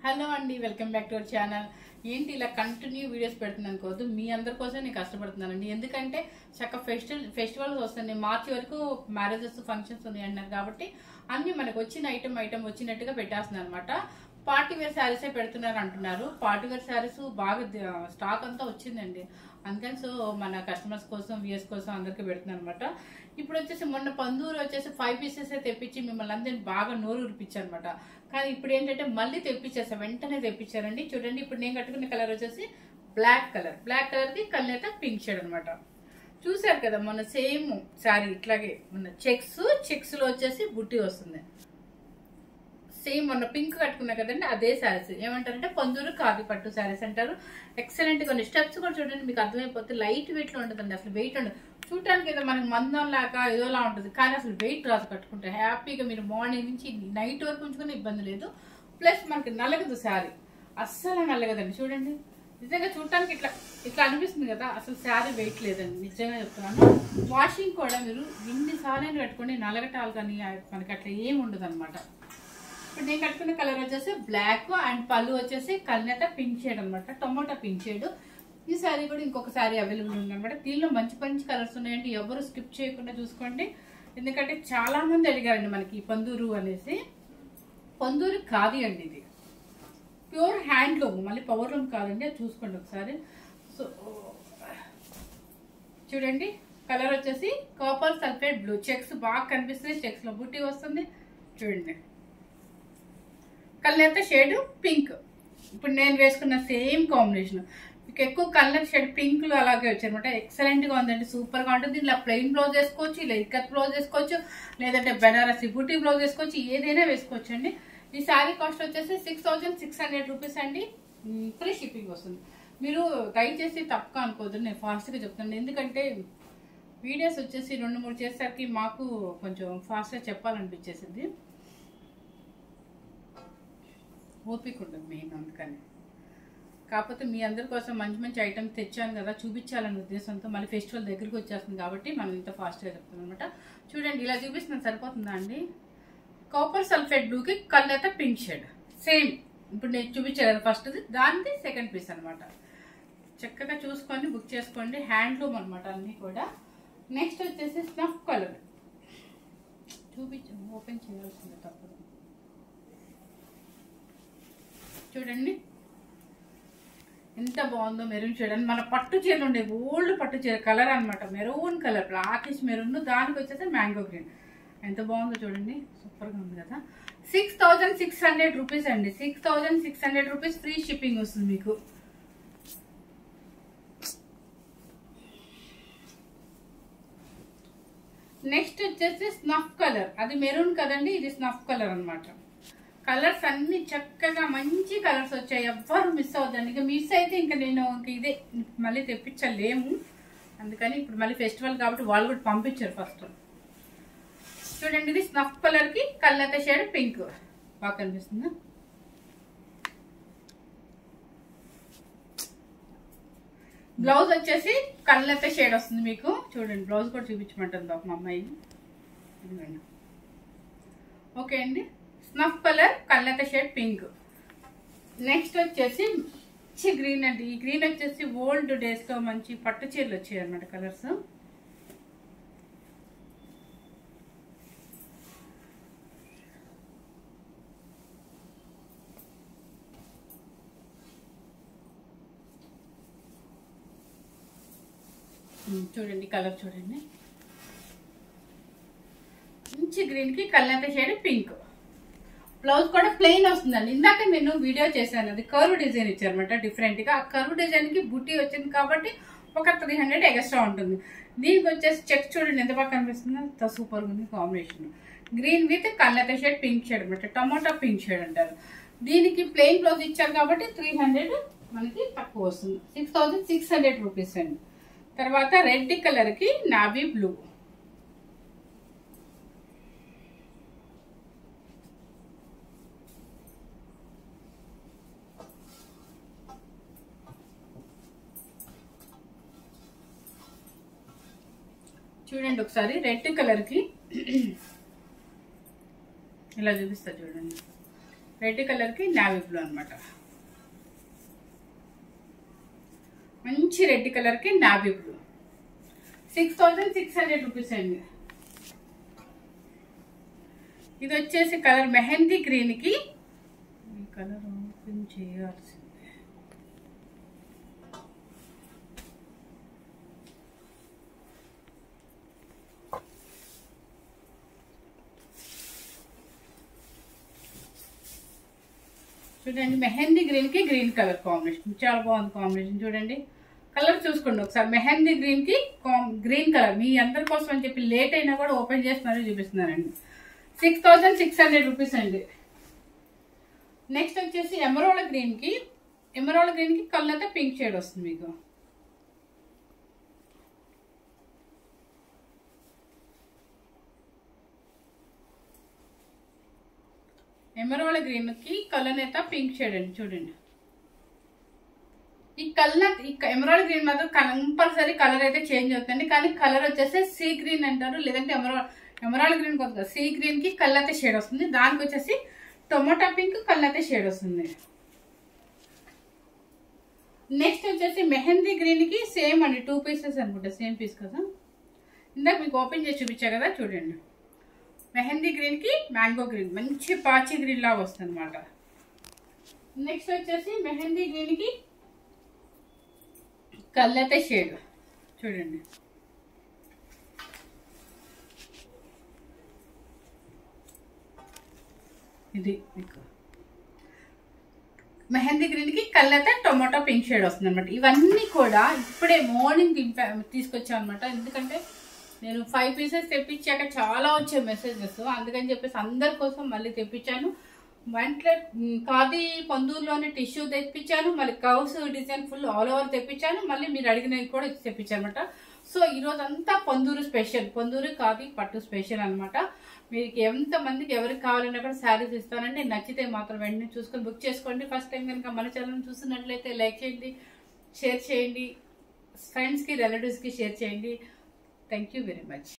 Hello అండి, welcome back to our channel. ఏంటి ఇలా కంటిన్యూ వీడియోస్ పెడుతున్నాను అనుకోవద్దు, మీ అందరి కోసం నేను కష్టపడుతున్నానండి. ఎందుకంటే చక్క ఫెస్టివల్స్ వస్తున్నాయి, మార్చి వరకు మ్యారేజెస్ ఫంక్షన్స్ ఉన్నాయి అంటున్నారు కాబట్టి అన్ని మనకు వచ్చిన ఐటమ్ వచ్చినట్టుగా పెట్టేస్తున్నాను అనమాట. పార్టీ వేర్ శారీసే పెడుతున్నారు అంటున్నారు. పార్టీ వేర్ శారీస్ బాగా స్టాక్ అంతా వచ్చిందండి, అందుకని సో మన కస్టమర్స్ కోసం వ్యూయర్స్ కోసం అందరికీ పెడుతున్నాను అనమాట. ఇప్పుడు వచ్చేసి మొన్న పందూరు వచ్చేసి 5 పీసెస్ తెప్పించి మిమ్మల్ని అందరినీ బాగా నోరు ఉరిపించాను అనమాట. కానీ ఇప్పుడు ఏంటంటే మళ్ళీ తెప్పించేసా, వెంటనే తెప్పించారండి. చూడండి, ఇప్పుడు నేను కట్టుకున్న కలర్ వచ్చేసి బ్లాక్ కలర్కి కళ్ళైతే పింక్ షేడ్ అనమాట. చూసారు కదా మొన్న సేమ్ శారీ ఇట్లాగే మొన్న చెక్స్ లో వచ్చేసి బుట్టి వస్తుంది. సేమ్ మొన్న పింక్ కట్టుకున్నా కదండి, అదే శారీస్ ఏమంటారంటే పందూరు కాది పట్టు శారీస్ అంటారు. ఎక్సలెంట్ గా స్టెప్స్ కూడా చూడండి, మీకు అర్థమైపోతే లైట్ వెయిట్ లో ఉంటుందండి. అసలు వెయిట్ ఉండదు, చూడటానికి ఏదో మనకి మందం లాగా ఏదోలా ఉంటుంది, కానీ అసలు వెయిట్ రాదు. కట్టుకుంటే హ్యాపీగా మీరు మార్నింగ్ నుంచి నైట్ వరకు ఉంచుకునే ఇబ్బంది లేదు. ప్లస్ మనకి నలగదు శారీ, అస్సలు నలగదండి. చూడండి, నిజంగా చూడటానికి ఇట్లా అనిపిస్తుంది కదా, అసలు శారీ వెయిట్ లేదండి, నిజంగా చెప్తున్నాను. వాషింగ్ కూడా మీరు ఎన్నిసార్లు కట్టుకోండి నలగటాలు కానీ మనకి అట్లా ఏమి ఉండదు అనమాట. ఇప్పుడు నేను కట్టుకున్న కలర్ వచ్చేసి బ్లాక్ అండ్ పళ్ళు వచ్చేసి కల్నేత పింక్ షేడ్ అనమాట, టొమాటో పింక్ షేడ్. ఈ శారీ కూడా ఇంకొక శారీ అవైలబుల్ ఉందన్నమాట. దీనిలో మంచి మంచి కలర్స్ ఉన్నాయండి, ఎవరు స్కిప్ చేయకుండా చూసుకోండి. ఎందుకంటే చాలా మంది అడిగారండి మనకి పందూరు అనేసి. పందూరు కాదు అండి, ఇది ప్యూర్ హ్యాండ్లూమ్, మళ్ళీ పవర్ లూమ్ కాదండి, అది చూసుకోండి ఒకసారి. సో చూడండి, కలర్ వచ్చేసి కాపర్ సల్ఫేట్ బ్లూ, చెక్స్ బాగా కనిపిస్తుంది, చెక్స్ లో బుట్టి వస్తుంది. చూడండి, కళ్ళైత షేడ్ పింక్. ఇప్పుడు నేను వేసుకున్న సేమ్ కాంబినేషన్, మీకు ఎక్కువ కలర్ షేడ్ పింక్ లో అలాగే వచ్చాయనమాట. ఎక్సలెంట్ గా ఉందండి, సూపర్ గా ఉంటుంది. ఇలా ప్లెయిన్ బ్లౌజ్ వేసుకోవచ్చు, ఇలా ఇక్కత్ బ్లౌజ్ వేసుకోవచ్చు, లేదంటే బెనారసి బుటీ బ్లౌజ్ వేసుకోవచ్చు, ఏదైనా వేసుకోవచ్చు అండి. ఈ శారీ కాస్ట్ వచ్చేసి 6600 రూపీస్ అండి, ఫ్రీ షిప్పింగ్ వస్తుంది. మీరు దయచేసి తక్కువ అనుకోవద్దు, నేను ఫాస్ట్ గా చెప్తాను. ఎందుకంటే వీడియోస్ వచ్చేసి 2-3 చేసేసరికి మాకు కొంచెం ఫాస్ట్ గా చెప్పాలనిపించేసింది, ఓపిక ఉండదు మెయిన్, అందుకని. కాకపోతే మీ అందరి కోసం మంచి మంచి ఐటమ్స్ తెచ్చాను కదా, చూపించాలనే ఉద్దేశంతో. మళ్ళీ ఫెస్టివల్ దగ్గరికి వచ్చేస్తుంది కాబట్టి మనం ఇంత ఫాస్ట్గా చెప్తాను అనమాట. చూడండి, ఇలా చూపిస్తున్నాను, సరిపోతుందా అండి? కాపర్ సల్ఫేట్ బ్లూకి కళ్ళైతే పింక్ షేడ్ సేమ్. ఇప్పుడు నేను చూపించాను ఫస్ట్, దానికి సెకండ్ పీస్ అనమాట. చక్కగా చూసుకొని బుక్ చేసుకోండి, హ్యాండ్లూమ్ అనమాట అన్నీ కూడా. నెక్స్ట్ వచ్చేసి స్నఫ్ కలర్ ఓపెన్ చేయాల్సింది తప్పదు. చూడండి ఎంత బాగుందో, మెరూన్ షేడ్ అని మన పట్టు చీరలు ఉండే ఓల్డ్ పట్టు చీర కలర్ అనమాట, మెరూన్ కలర్, బ్లాకిష్ మెరూన్, దానికి వచ్చేసి మ్యాంగో గ్రీన్. ఎంత బాగుందో చూడండి, సూపర్ గా ఉంది కదా. 6600 రూపీస్ అండి, 6600 రూపీస్ ఫ్రీ షిప్పింగ్ వస్తుంది మీకు. నెక్స్ట్ వచ్చేసి స్నఫ్ కలర్, అది మెరూన్ కదండి, ఇది స్నఫ్ కలర్ అనమాట. కలర్స్ అన్ని చక్కగా మంచి కలర్స్ వచ్చాయి, ఎవ్వరు మిస్ అవుతుంది. ఇంకా మిస్ అయితే ఇంకా నేను ఇదే మళ్ళీ తెప్పించలేము, అందుకని ఇప్పుడు మళ్ళీ ఫెస్టివల్ కాబట్టి వాళ్ళు కూడా పంపించారు ఫస్ట్. చూడండి, ఇది స్నఫ్ కలర్ కి కళ్ళైతే షేడ్ పింక్, బాగా కనిపిస్తుంది. బ్లౌజ్ వచ్చేసి కళ్ళైతే షేడ్ వస్తుంది మీకు. చూడండి, బ్లౌజ్ కూడా చూపించమంటుంది మా అమ్మాయి. ఓకే అండి, స్నఫ్ కలర్ కళ్ళైతే షేడ్ పింక్. నెక్స్ట్ వచ్చేసి మంచి గ్రీన్ అండి. ఈ గ్రీన్ వచ్చేసి ఓల్డ్ డేస్ లో మంచి పట్టు చీరలు వచ్చాయి అన్నమాట కలర్స్. చూడండి, కలర్ చూడండి, మంచి గ్రీన్ కి కళ్ళైతే షేడ్ పింక్. బ్లౌజ్ కూడా ప్లెయిన్ వస్తుందండి. ఇందాక నేను వీడియో చేశాను, అది కర్వ్ డిజైన్ ఇచ్చారనమాట డిఫరెంట్ గా. ఆ కర్వ్ డిజైన్ కి బుట్టి వచ్చింది కాబట్టి ఒక 300 ఎక్స్ట్రా ఉంటుంది. దీనికి వచ్చేసి చెక్ చూడండి ఎంత బాగా కనిపిస్తుంది, అంత సూపర్ ఉంది కాంబినేషన్. గ్రీన్ విత్ కళ్ళైతే షేడ్ పింక్ షేడ్ అనమాట, టమాటా పింక్ షేడ్ అంటారు. దీనికి ప్లెయిన్ బ్లౌజ్ ఇచ్చారు కాబట్టి 300 మనకి తక్కువ వస్తుంది, 6600 రూపీస్ అండి. తర్వాత రెడ్ కలర్ కి నావీ బ్లూ. చూడండి ఒకసారి, రెడ్ కలర్ కి ఇలా చూపిస్తా చూడండి. రెడ్ కలర్ కి నావీ బ్లూ అనమాట. మంచి రెడ్ కలర్ కి నావీ బ్లూ. 6600 రూపీస్ అండి. ఇది వచ్చేసి కలర్ మెహందీ గ్రీన్ కి, ఈ కలర్ ఓపెన్ చేయాల్సింది. చూడండి, మెహందీ గ్రీన్ కి గ్రీన్ కలర్ కాంబినేషన్ చాలా బాగుంది కాంబినేషన్. చూడండి కలర్ చూసుకోండి ఒకసారి. మెహందీ గ్రీన్ కి గ్రీన్ కలర్. మీ అందరి కోసం అని చెప్పి లేట్ అయినా కూడా ఓపెన్ చేసి మరీ చూపిస్తున్నారండి. 6600 రూపీస్ అండి. నెక్స్ట్ వచ్చేసి ఎమరాల్డ్ గ్రీన్ కి కలర్ అయితే పింక్ షేడ్ వస్తుంది మీకు. ఎమరాల్డ్ గ్రీన్ కి కలర్ అయితే పింక్ షేడ్ అండి. చూడండి ఈ కలర్, ఈ ఎమరాల్డ్ గ్రీన్ మాత్రం కంపల్సరీ కలర్ అయితే చేంజ్ అవుతుంది. కానీ కలర్ వచ్చేసి సీ గ్రీన్ అంటారు, లేదంటే ఎమరాల్డ్ గ్రీన్ కొద్దిగా సీ గ్రీన్ కి కలర్ అయితే షేడ్ వస్తుంది. దానికి వచ్చేసి టొమాటో పింక్ కలర్ అయితే షేడ్ వస్తుంది. నెక్స్ట్ వచ్చేసి మెహందీ గ్రీన్ కి సేమ్ అండి, 2 పీసెస్ అనుకుంటా, సేమ్ పీస్ కదా. ఇందాక మీకు ఓపెన్ చేసి చూపించా కదా. చూడండి మెహందీ గ్రీన్ కి మ్యాంగో గ్రీన్, మంచి పాచి గ్రీన్ లాగా వస్తుంది అనమాట. నెక్స్ట్ వచ్చేసి మెహందీ గ్రీన్ కి కళ్ళతే షేడ్. చూడండి ఇది మీకు మెహందీ గ్రీన్ కి కళ్ళతే టొమాటో పింక్ షేడ్ వస్తుంది అనమాట. ఇవన్నీ కూడా ఇప్పుడే మార్నింగ్ తీసుకొచ్చాను అనమాట. ఎందుకంటే నేను 5 పీసెస్ తెప్పించాక చాలా వచ్చే మెసేజెస్, అందుకని చెప్పేసి అందరి కోసం మళ్ళీ తెప్పించాను. వెంటనే ఖాదీ పొందూరులోనే టిష్యూ తెప్పించాను, మళ్ళీ cows design full all over తెప్పించాను, మళ్ళీ మీరు అడిగినవి కూడా తెప్పించాను అనమాట. సో ఈరోజు అంతా పొందూరు స్పెషల్, పొందూరు ఖాదీ పట్టు స్పెషల్ అనమాట. మీకు ఎంతమందికి ఎవరికి కావాలన్నా కూడా శారీస్ ఇస్తానండి. నచ్చితే మాత్రం వెంటనే చూసుకొని బుక్ చేసుకోండి. ఫస్ట్ టైం కనుక మన ఛానల్ చూస్తున్నట్లయితే లైక్ చేయండి, షేర్ చేయండి, ఫ్రెండ్స్కి రిలేటివ్స్కి షేర్ చేయండి. Thank you very much.